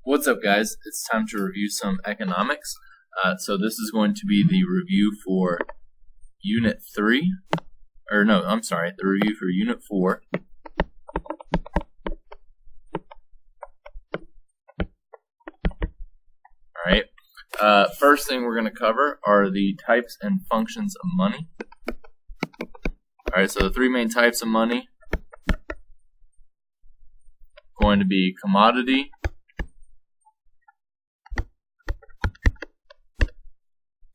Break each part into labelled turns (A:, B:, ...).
A: What's up, guys? It's time to review some economics. So this is going to be the review for Unit 3. Or no, I'm sorry, the review for Unit 4. Alright. First thing we're going to cover are the types and functions of money. Alright, so the three main types of money going to be commodity,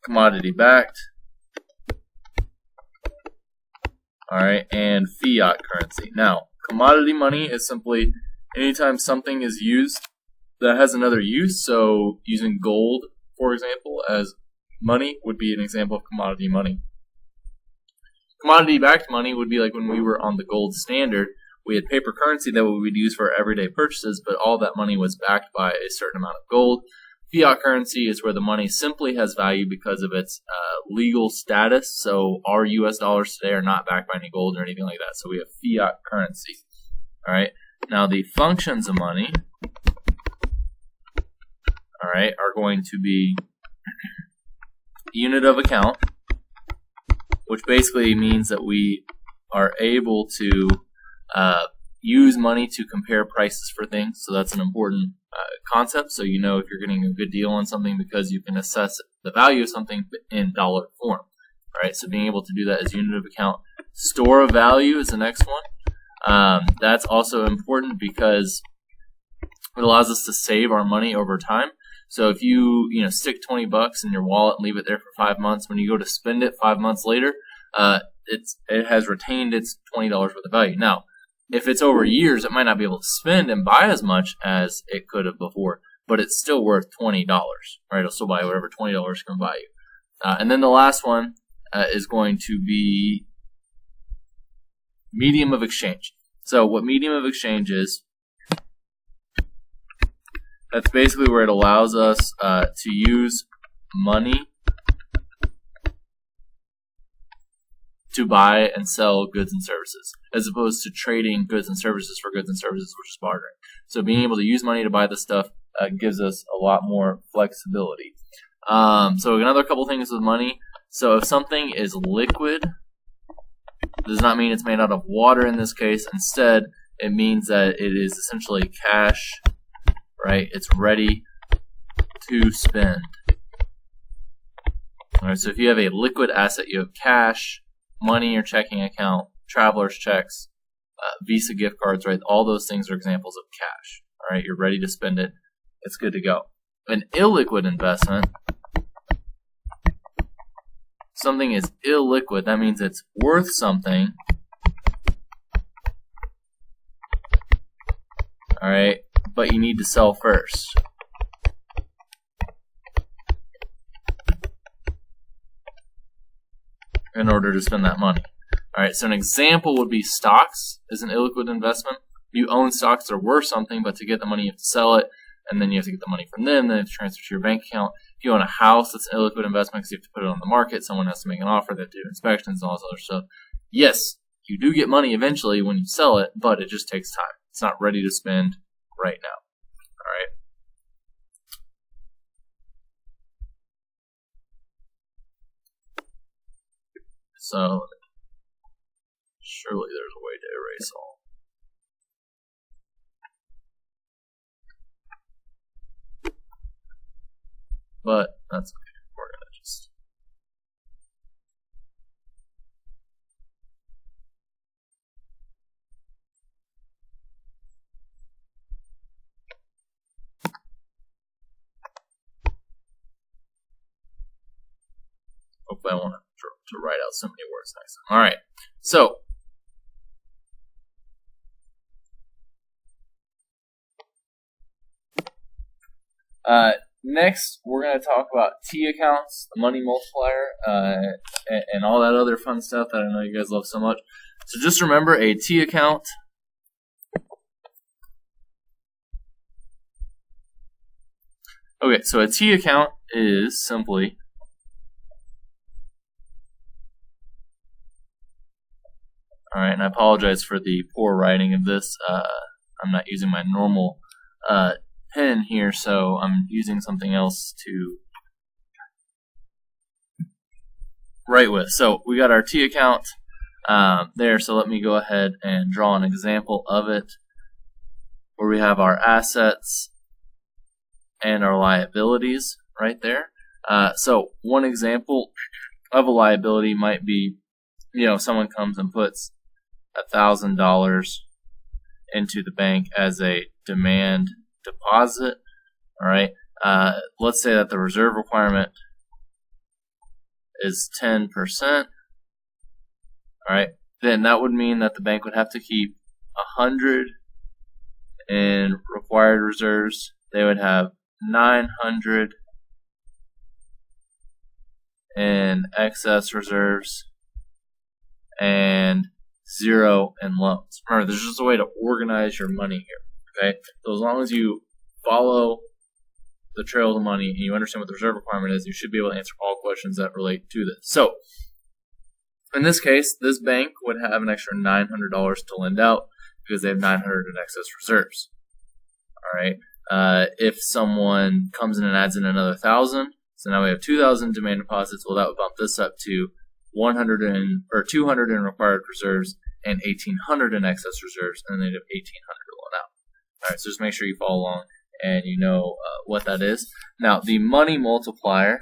A: commodity-backed, alright, and fiat currency. Now, commodity money is simply anytime something is used that has another use, so using gold, for example, as money would be an example of commodity money. Commodity-backed money would be like when we were on the gold standard, we had paper currency that we would use for everyday purchases, but all that money was backed by a certain amount of gold. Fiat currency is where the money simply has value because of its legal status. So our U.S. dollars today are not backed by any gold or anything like that. So we have fiat currency. All right. Now the functions of money, all right, are going to be unit of account, which basically means that we are able to use money to compare prices for things. So that's an important concept. So you know if you're getting a good deal on something because you can assess the value of something in dollar form. All right, so being able to do that is unit of account. Store of value is the next one. That's also important because it allows us to save our money over time. So if you stick $20 in your wallet and leave it there for 5 months, when you go to spend it 5 months later, it has retained its $20 worth of value. Now, if it's over years, it might not be able to spend and buy as much as it could have before, but it's still worth $20. Right? It'll still buy whatever $20 can buy you. And then the last one is going to be medium of exchange. So what medium of exchange is, that's basically where it allows us to use money to buy and sell goods and services, as opposed to trading goods and services for goods and services, which is bartering. So being able to use money to buy this stuff gives us a lot more flexibility. So another couple things with money. So if something is liquid, does not mean it's made out of water in this case. Instead, it means that it is essentially cash, right? It's ready to spend. All right, so if you have a liquid asset, you have cash, money in your checking account, traveler's checks, Visa gift cards, right? All those things are examples of cash. All right, you're ready to spend it. It's good to go. An illiquid investment, something is illiquid. That means it's worth something. All right, but you need to sell first. In order to spend that money. All right, so an example would be stocks is an illiquid investment. You own stocks that are worth something, but to get the money, you have to sell it, and then you have to get the money from them, then you have to transfer to your bank account. If you own a house, that's an illiquid investment because you have to put it on the market. Someone has to make an offer, they have to do inspections and all this other stuff. Yes, you do get money eventually when you sell it, but it just takes time. It's not ready to spend right now. All right. So, surely there's a way to erase all. But that's okay. We're going to just... Hopefully I won't have to write out so many words next time. All right, so next we're going to talk about T accounts, the money multiplier, and all that other fun stuff that I know you guys love so much. So just remember a T account. Okay, so a T account is simply Alright, and I apologize for the poor writing of this. I'm not using my normal pen here, so I'm using something else to write with. So we got our T account there, so let me go ahead and draw an example of it where we have our assets and our liabilities right there. So one example of a liability might be, someone comes and puts $1,000 into the bank as a demand deposit. All right. Let's say that the reserve requirement is 10%. All right. Then that would mean that the bank would have to keep 100 in required reserves. They would have 900 in excess reserves and 0 in loans. Remember, there's just a way to organize your money here. Okay, so as long as you follow the trail of the money and you understand what the reserve requirement is, you should be able to answer all questions that relate to this. So, in this case, this bank would have an extra $900 to lend out because they have 900 in excess reserves. All right. If someone comes in and adds in another 1,000, so now we have 2,000 demand deposits. Well, that would bump this up to 200 in required reserves and 1,800 in excess reserves, and then they'd have 1,800 to loan out. All right, so just make sure you follow along and you know what that is. Now, the money multiplier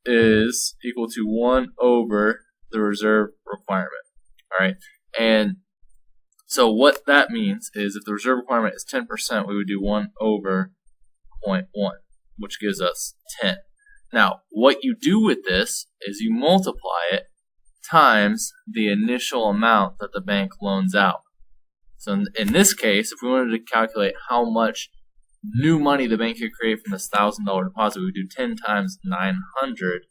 A: is equal to 1 over the reserve requirement. All right, and so what that means is if the reserve requirement is 10%, we would do 1 over 0.1, which gives us 10. Now, what you do with this is you multiply it times the initial amount that the bank loans out. So in this case, if we wanted to calculate how much new money the bank could create from this $1,000 deposit, we would do 10 times 900,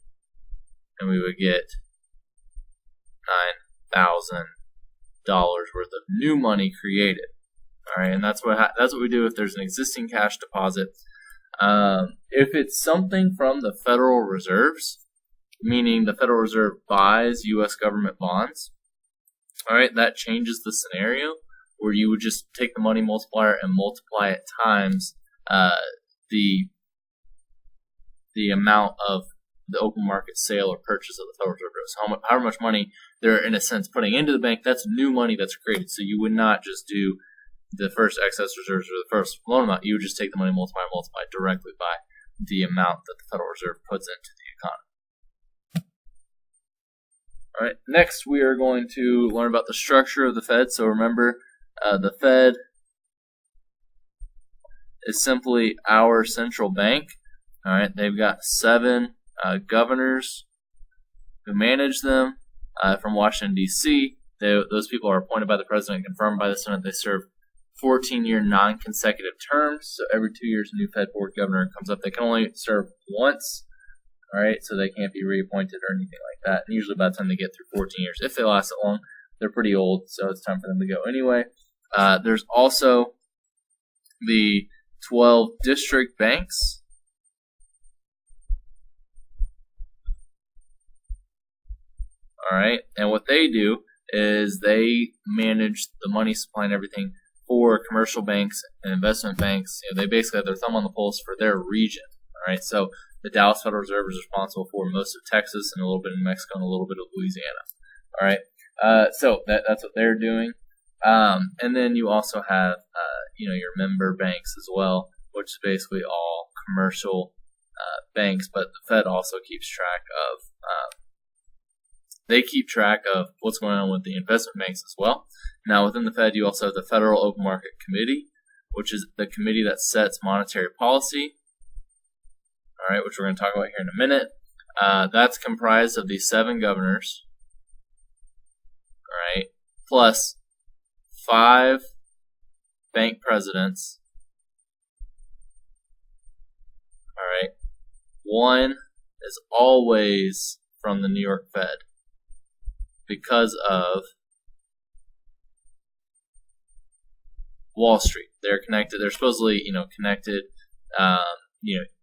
A: and we would get $9,000 worth of new money created. All right, and that's what we do if there's an existing cash deposit. If it's something from the Federal Reserves, meaning the Federal Reserve buys U.S. government bonds, all right, that changes the scenario where you would just take the money multiplier and multiply it times the amount of the open market sale or purchase of the Federal Reserve. So however much money they're, in a sense, putting into the bank, that's new money that's created. So you would not just do the first excess reserves or the first loan amount. You would just take the money multiplier and multiply directly by the amount that the Federal Reserve puts into the economy. All right, next we are going to learn about the structure of the Fed. So remember, the Fed is simply our central bank. All right, they've got 7 governors who manage them from Washington, D.C. Those people are appointed by the president, confirmed by the Senate. They serve 14-year non-consecutive terms. So every 2 years, a new Fed board governor comes up. They can only serve once. All right, so they can't be reappointed or anything like that. And usually by the time they get through 14 years, if they last that long, they're pretty old, so it's time for them to go anyway. There's also the 12 district banks. All right, and what they do is they manage the money supply and everything for commercial banks and investment banks. They basically have their thumb on the pulse for their region. All right, so the Dallas Federal Reserve is responsible for most of Texas and a little bit in Mexico and a little bit of Louisiana. All right, so that's what they're doing. And then you also have, your member banks as well, which is basically all commercial banks. But the Fed also keeps track of what's going on with the investment banks as well. Now, within the Fed, you also have the Federal Open Market Committee, which is the committee that sets monetary policy. All right, which we're going to talk about here in a minute. That's comprised of the 7 governors. All right, plus 5 bank presidents. All right, 1 is always from the New York Fed because of Wall Street. They're connected. They're supposedly, connected,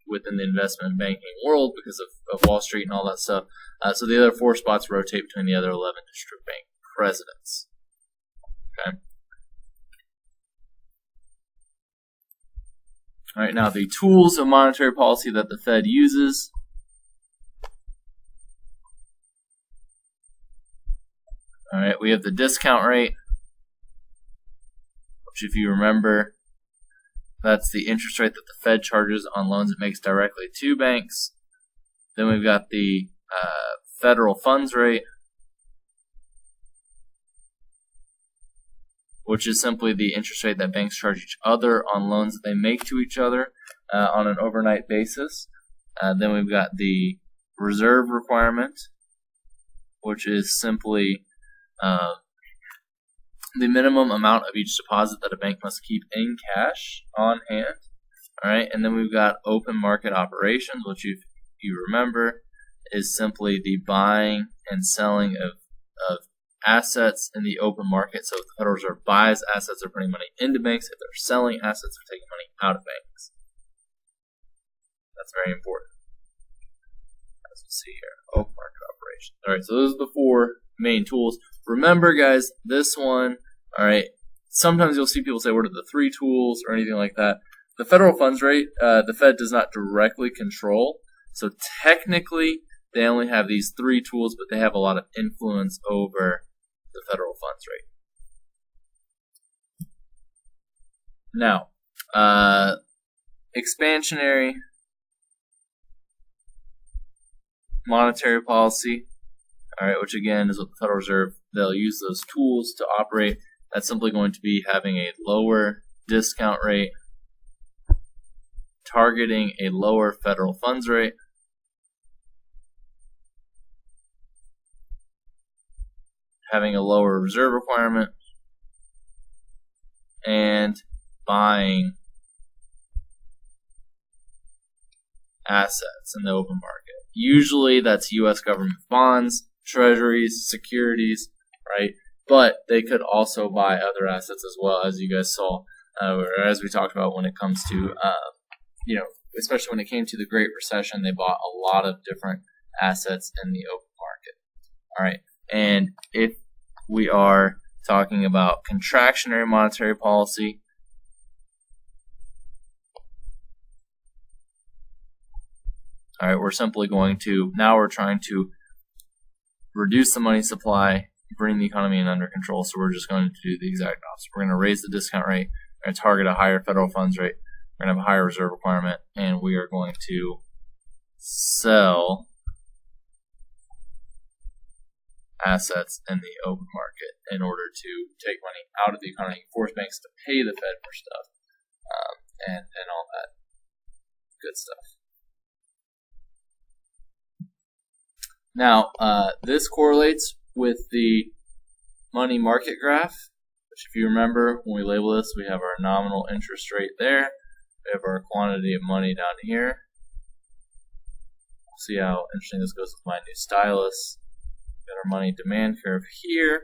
A: within the investment banking world because of Wall Street and all that stuff. So the other 4 spots rotate between the other 11 district bank presidents. Okay. All right, now the tools of monetary policy that the Fed uses. All right, we have the discount rate, which, if you remember, that's the interest rate that the Fed charges on loans it makes directly to banks. Then we've got the federal funds rate, which is simply the interest rate that banks charge each other on loans that they make to each other on an overnight basis. Then we've got the reserve requirement, which is simply the minimum amount of each deposit that a bank must keep in cash on hand. All right, and then we've got open market operations, which if you remember is simply the buying and selling of assets in the open market. So if the Federal Reserve buys assets, they're putting money into banks. If they're selling assets, they're taking money out of banks. That's very important. As we see here, open market operations. All right, so those are the four main tools. Remember, guys, this one, all right, sometimes you'll see people say, what are the three tools or anything like that. The federal funds rate, the Fed does not directly control. So technically, they only have these three tools, but they have a lot of influence over the federal funds rate. Now, expansionary monetary policy, all right, which again is what the Federal Reserve, they'll use those tools to operate. That's simply going to be having a lower discount rate, targeting a lower federal funds rate, having a lower reserve requirement, and buying assets in the open market. Usually that's U.S. government bonds, treasuries, securities, right? But they could also buy other assets as well, as you guys saw, or as we talked about when it comes to, especially when it came to the Great Recession, they bought a lot of different assets in the open market. All right. And if we are talking about contractionary monetary policy, all right, we're simply going to, now we're trying to reduce the money supply, bring the economy in under control, so we're just going to do the exact opposite. We're going to raise the discount rate, we're going to target a higher federal funds rate, we're going to have a higher reserve requirement, and we are going to sell assets in the open market in order to take money out of the economy, force banks to pay the Fed for stuff, and all that good stuff. Now, this correlates with the money market graph, which if you remember, when we label this, we have our nominal interest rate there. We have our quantity of money down here. See how interesting this goes with my new stylus. We've got our money demand curve here.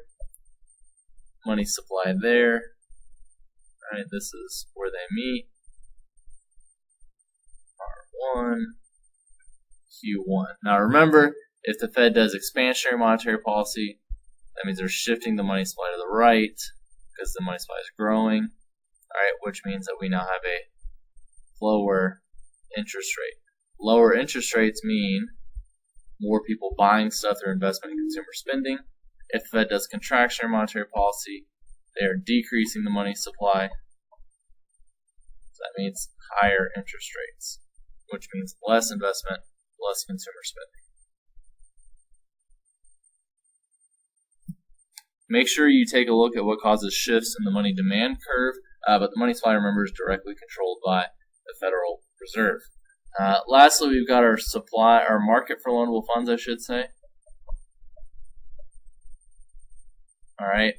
A: Money supply there. All right, this is where they meet. R1, Q1. Now remember, if the Fed does expansionary monetary policy, that means they're shifting the money supply to the right because the money supply is growing, all right, which means that we now have a lower interest rate. Lower interest rates mean more people buying stuff through investment and consumer spending. If the Fed does contractionary monetary policy, they are decreasing the money supply. So that means higher interest rates, which means less investment, less consumer spending. Make sure you take a look at what causes shifts in the money demand curve, but the money supply, remember, is directly controlled by the Federal Reserve. Lastly, we've got our supply, our market for loanable funds, I should say. All right.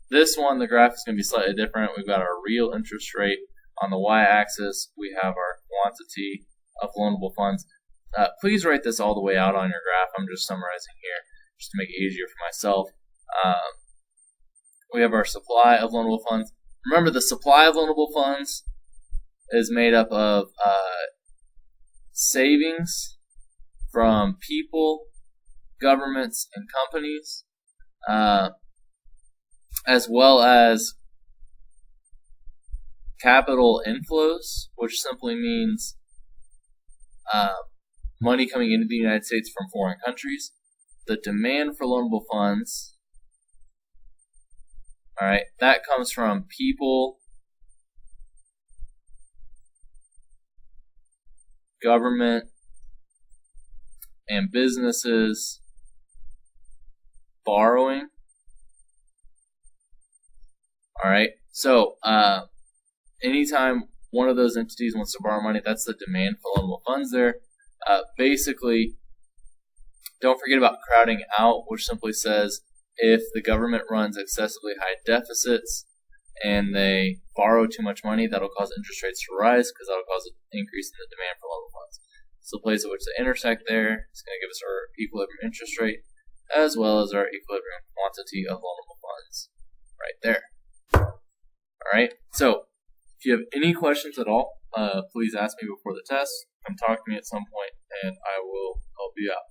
A: This one, the graph is going to be slightly different. We've got our real interest rate on the y-axis. We have our quantity of loanable funds. Please write this all the way out on your graph. I'm just summarizing here, just to make it easier for myself. We have our supply of loanable funds. Remember, the supply of loanable funds is made up of savings from people, governments, and companies, as well as capital inflows, which simply means money coming into the United States from foreign countries. The demand for loanable funds, all right, that comes from people, government, and businesses borrowing. All right, so anytime one of those entities wants to borrow money, that's the demand for loanable funds there. Basically, don't forget about crowding out, which simply says if the government runs excessively high deficits and they borrow too much money, that'll cause interest rates to rise because that'll cause an increase in the demand for loanable funds. So the place at which they intersect there is going to give us our equilibrium interest rate as well as our equilibrium quantity of loanable funds right there. All right, so if you have any questions at all, please ask me before the test. Come talk to me at some point, and I will help you out.